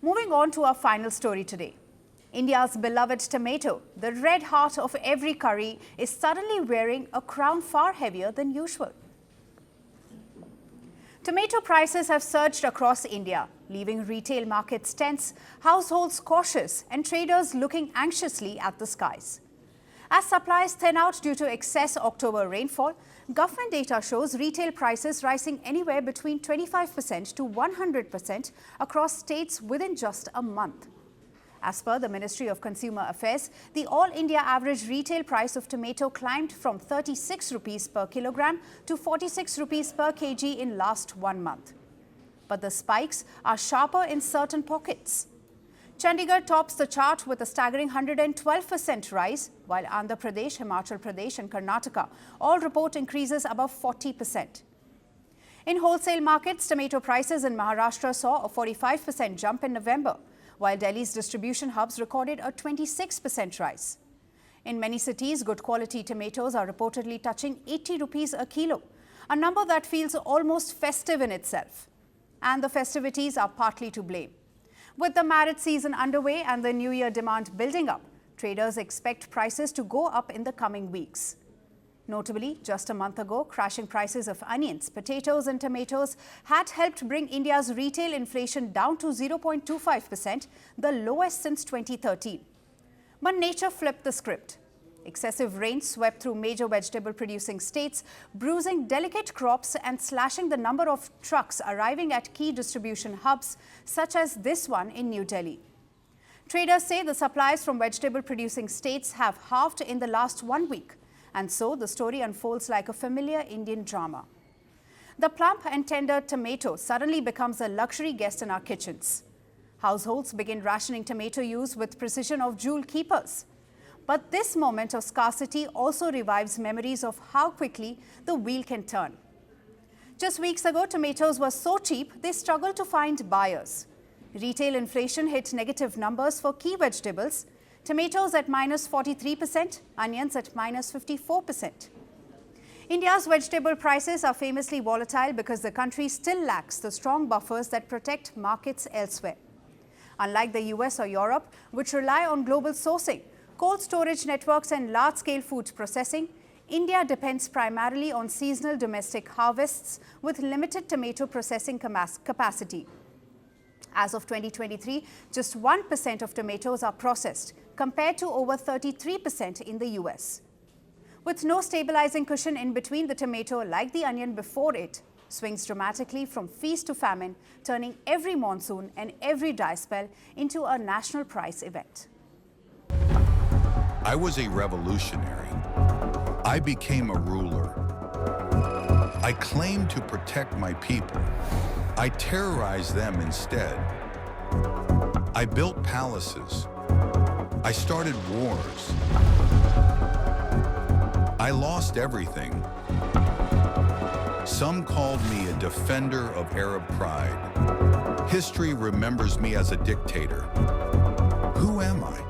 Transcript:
Moving on to our final story today. India's beloved tomato, the red heart of every curry, is suddenly wearing a crown far heavier than usual. Tomato prices have surged across India, leaving retail markets tense, households cautious, and traders looking anxiously at the skies. As supplies thin out due to excess October rainfall, government data shows retail prices rising anywhere between 25% to 100% across states within just a month. As per the Ministry of Consumer Affairs, the all-India average retail price of tomato climbed from 36 rupees per kilogram to 46 rupees per kg in last 1 month. But the spikes are sharper in certain pockets. Chandigarh tops the chart with a staggering 112% rise, while Andhra Pradesh, Himachal Pradesh and Karnataka all report increases above 40%. In wholesale markets, tomato prices in Maharashtra saw a 45% jump in November, while Delhi's distribution hubs recorded a 26% rise. In many cities, good quality tomatoes are reportedly touching 80 rupees a kilo, a number that feels almost festive in itself. And the festivities are partly to blame. With the marriage season underway and the New Year demand building up, traders expect prices to go up in the coming weeks. Notably, just a month ago, crashing prices of onions, potatoes and tomatoes had helped bring India's retail inflation down to 0.25%, the lowest since 2013. But nature flipped the script. Excessive rain swept through major vegetable-producing states, bruising delicate crops and slashing the number of trucks arriving at key distribution hubs, such as this one in New Delhi. Traders say the supplies from vegetable-producing states have halved in the last 1 week. And so the story unfolds like a familiar Indian drama. The plump and tender tomato suddenly becomes a luxury guest in our kitchens. Households begin rationing tomato use with precision of jewel keepers. But this moment of scarcity also revives memories of how quickly the wheel can turn. Just weeks ago, tomatoes were so cheap they struggled to find buyers. Retail inflation hit negative numbers for key vegetables. Tomatoes at minus 43%, onions at minus 54%. India's vegetable prices are famously volatile because the country still lacks the strong buffers that protect markets elsewhere. Unlike the US or Europe, which rely on global sourcing, cold storage networks and large-scale food processing, India depends primarily on seasonal domestic harvests with limited tomato processing capacity. As of 2023, just 1% of tomatoes are processed, compared to over 33% in the US. With no stabilizing cushion in between the tomato like the onion before it, swings dramatically from feast to famine, turning every monsoon and every dry spell into a national price event. I was a revolutionary. I became a ruler. I claimed to protect my people. I terrorized them instead. I built palaces. I started wars. I lost everything. Some called me a defender of Arab pride. History remembers me as a dictator. Who am I?